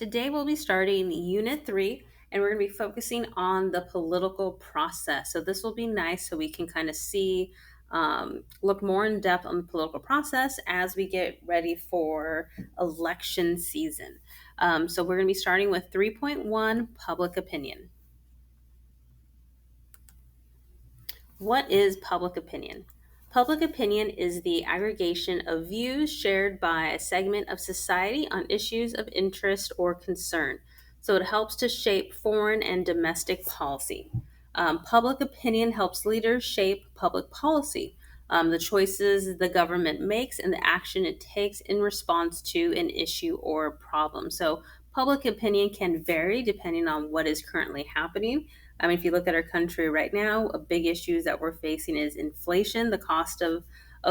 Today we'll be starting Unit 3 and we're going to be focusing on the political process. So this will be nice so we can kind of see, look more in depth on the political process as we get ready for election season. So we're going to be starting with 3.1 public opinion. What is public opinion? Public opinion is the aggregation of views shared by a segment of society on issues of interest or concern. So it helps to shape foreign and domestic policy. Public opinion helps leaders shape public policy, the choices the government makes, and the action it takes in response to an issue or problem. So public opinion can vary depending on what is currently happening. I mean, if you look at our country right now, a big issue that we're facing is inflation, the cost of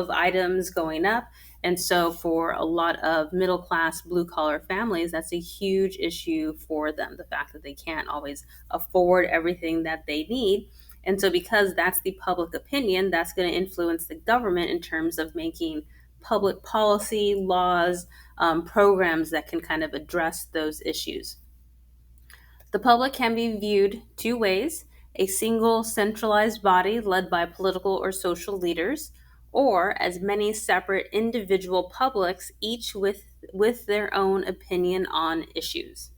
items going up. And so, for a lot of middle class, blue collar families, that's a huge issue for them, the fact that they can't always afford everything that they need. And so, because that's the public opinion, that's going to influence the government in terms of making public policy, laws, programs that can kind of address those issues. The public can be viewed two ways: a single centralized body led by political or social leaders, or as many separate individual publics, each with their own opinion on issues.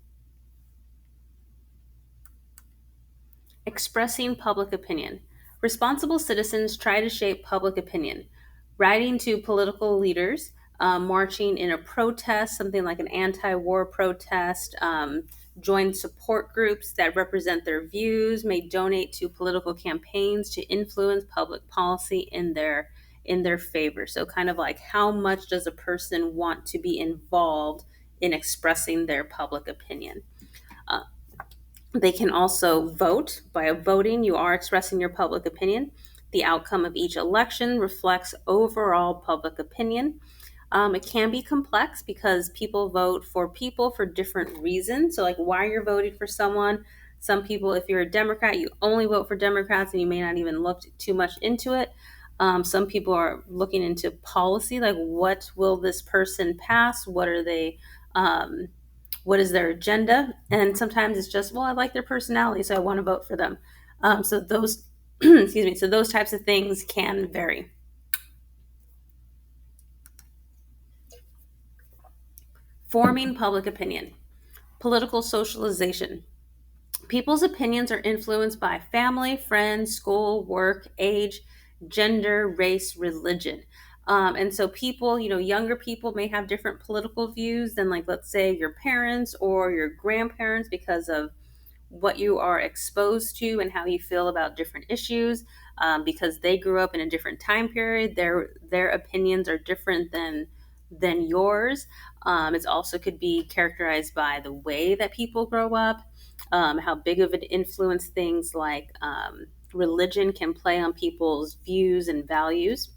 Expressing public opinion. Responsible citizens try to shape public opinion, writing to political leaders, marching in a protest, something like an anti war protest, join support groups that represent their views, may donate to political campaigns to influence public policy in their favor. So kind of like, how much does a person want to be involved in expressing their public opinion? Uh, they can also vote. By voting, you are expressing your public opinion. The outcome of each election reflects overall public opinion. It can be complex because people vote for people for different reasons. So, like, why you're voting for someone. Some people, if you're a Democrat, you only vote for Democrats and you may not even look too much into it. Some people are looking into policy, like, what will this person pass? What is their agenda? And sometimes it's just, well, I like their personality, so I want to vote for them. So those, excuse me, so those types of things can vary. Forming public opinion. Political socialization. People's opinions are influenced by family, friends, school, work, age, gender, race, religion. And so people, younger people may have different political views than, like, let's say, your parents or your grandparents because of what you are exposed to and how you feel about different issues. Because they grew up in a different time period, their opinions are different than yours. It also could be characterized by the way that people grow up, how big of an influence things like religion can play on people's views and values.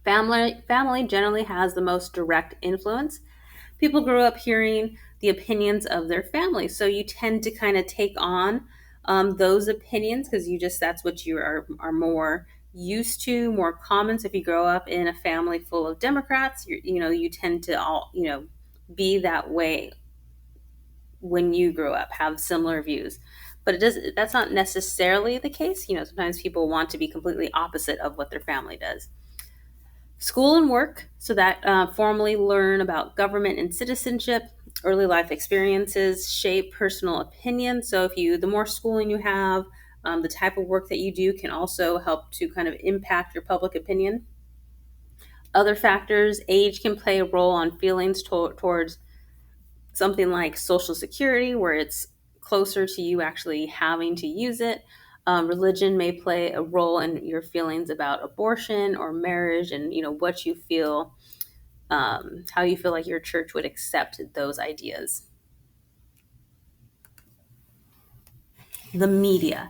Family generally has the most direct influence. People grew up hearing the opinions of their family, so you tend to kind of take on those opinions because that's what you are more used to, more common. So if you grow up in a family full of Democrats, you tend to all be that way when you grow up, have similar views. But that's not necessarily the case. Sometimes people want to be completely opposite of what their family does. School and work, so that formally learn about government and citizenship. Early life experiences shape personal opinion. So the more schooling you have, the type of work that you do can also help to kind of impact your public opinion. Other factors: age can play a role on feelings towards something like Social Security, where it's closer to you actually having to use it. Religion may play a role in your feelings about abortion or marriage, and what you feel, how you feel like your church would accept those ideas. The media.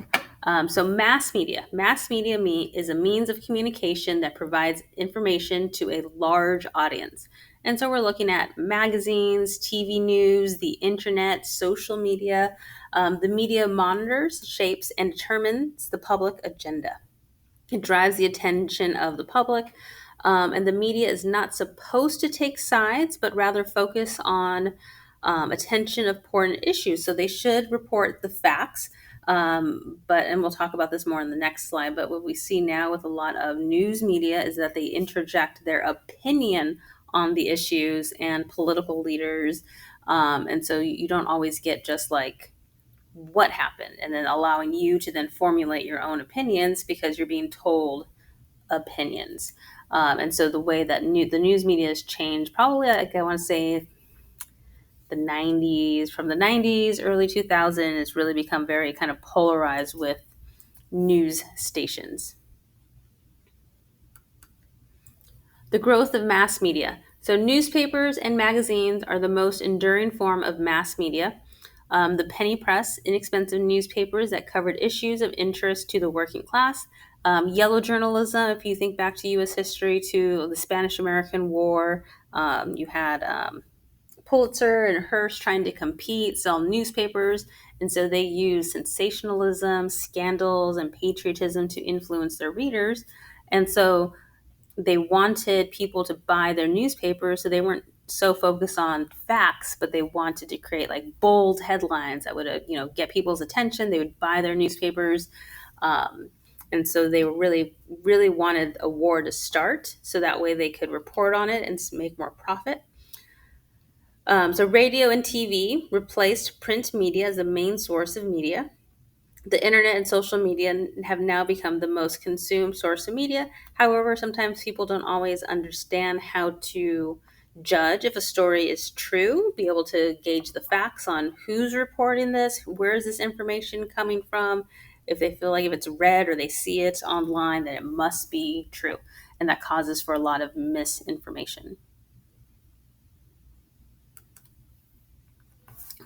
So mass media is a means of communication that provides information to a large audience. And so we're looking at magazines, TV news, the internet, social media. The media monitors, shapes, and determines the public agenda. It drives the attention of the public. And the media is not supposed to take sides, but rather focus on attention of important issues. So they should report the facts. And we'll talk about this more in the next slide. But what we see now with a lot of news media is that they interject their opinion on the issues and political leaders. And so you don't always get just like what happened and then allowing you to then formulate your own opinions because you're being told opinions. And so the way that the news media has changed, probably like I want to say from the 90s, early 2000s, it's really become very kind of polarized with news stations. The growth of mass media. So newspapers and magazines are the most enduring form of mass media. The penny press, inexpensive newspapers that covered issues of interest to the working class. Yellow journalism, if you think back to U.S. history, to the Spanish-American War, you had Pulitzer and Hearst trying to compete, sell newspapers, and so they used sensationalism, scandals, and patriotism to influence their readers. And so they wanted people to buy their newspapers, so they weren't so focused on facts, but they wanted to create like bold headlines that would get people's attention. They would buy their newspapers. And so they really, really wanted a war to start so that way they could report on it and make more profit. So radio and TV replaced print media as the main source of media. The internet and social media have now become the most consumed source of media. However, sometimes people don't always understand how to judge if a story is true, be able to gauge the facts on who's reporting this, where is this information coming from. If they feel like if it's read or they see it online, then it must be true. And that causes for a lot of misinformation.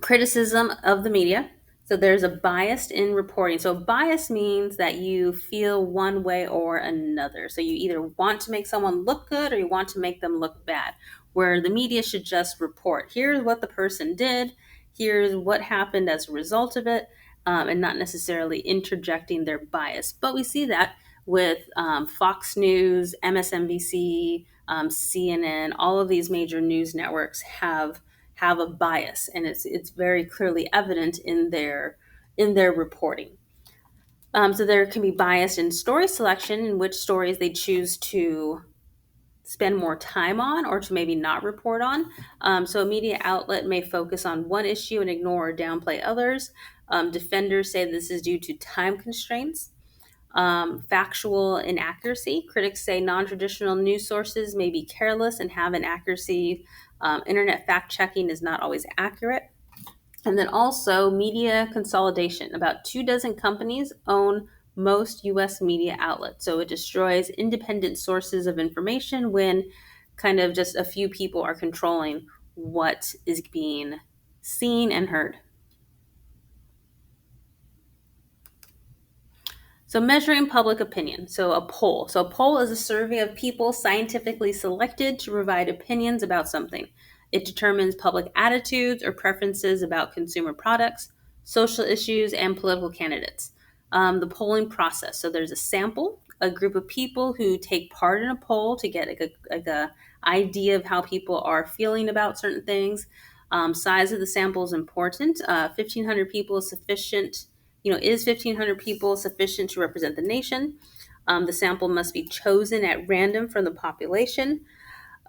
Criticism of the media. So there's a bias in reporting. So bias means that you feel one way or another. So you either want to make someone look good or you want to make them look bad. Where the media should just report, here's what the person did, here's what happened as a result of it, and not necessarily interjecting their bias. But we see that with Fox News, MSNBC, CNN, all of these major news networks have a bias, and it's very clearly evident in their reporting. So there can be bias in story selection, in which stories they choose to spend more time on or to maybe not report on. So a media outlet may focus on one issue and ignore or downplay others. Defenders say this is due to time constraints. Factual inaccuracy. Critics say non-traditional news sources may be careless and have inaccuracy. Internet fact checking is not always accurate. And then also media consolidation. About 24 companies own most U.S. media outlets. So it destroys independent sources of information when kind of just a few people are controlling what is being seen and heard. So measuring public opinion. So a poll. So a poll is a survey of people scientifically selected to provide opinions about something. It determines public attitudes or preferences about consumer products, social issues, and political candidates. The polling process. So there's a sample, a group of people who take part in a poll to get like a idea of how people are feeling about certain things. Size of the sample is important. 1,500 people is sufficient. Is 1,500 people sufficient to represent the nation? The sample must be chosen at random from the population.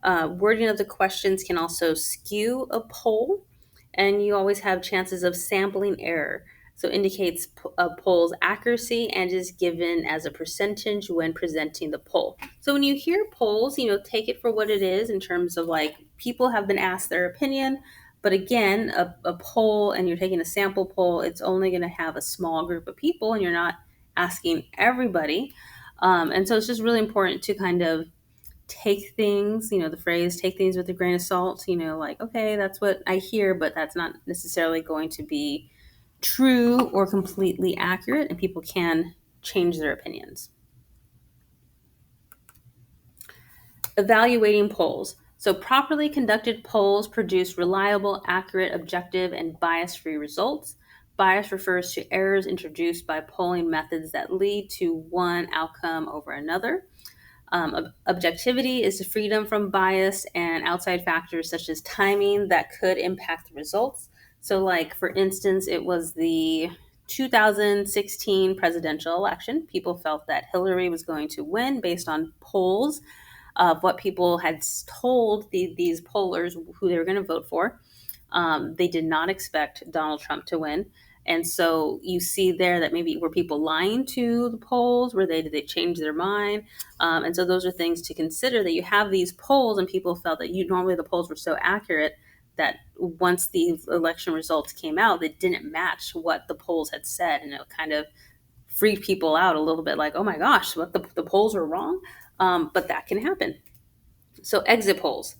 Wording of the questions can also skew a poll, and you always have chances of sampling error. So indicates a poll's accuracy and is given as a percentage when presenting the poll. So when you hear polls, take it for what it is in terms of like people have been asked their opinion. But again, a poll and you're taking a sample poll, it's only going to have a small group of people and you're not asking everybody. And so it's just really important to kind of take things, the phrase, take things with a grain of salt, like, okay, that's what I hear, but that's not necessarily going to be true or completely accurate, and people can change their opinions. Evaluating polls. So properly conducted polls produce reliable, accurate, objective, and bias-free results. Bias refers to errors introduced by polling methods that lead to one outcome over another. Objectivity is the freedom from bias and outside factors such as timing that could impact the results. So, like, for instance, it was the 2016 presidential election. People felt that Hillary was going to win based on polls of what people had told these pollers who they were going to vote for. They did not expect Donald Trump to win. And so you see there that maybe were people lying to the polls? Did they change their mind? And so those are things to consider, that you have these polls and people felt that normally the polls were so accurate that once the election results came out, they didn't match what the polls had said. And it kind of freaked people out a little bit, like, oh my gosh, what, the polls were wrong? But that can happen. So exit polls.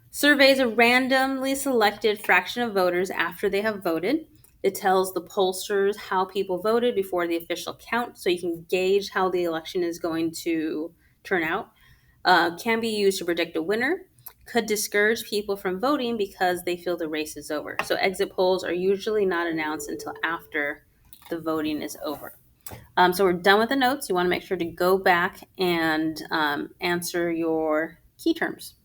Surveys a randomly selected fraction of voters after they have voted. It tells the pollsters how people voted before the official count, so you can gauge how the election is going to turn out. Can be used to predict a winner. Could discourage people from voting because they feel the race is over. So exit polls are usually not announced until after the voting is over. So we're done with the notes. You want to make sure to go back and answer your key terms.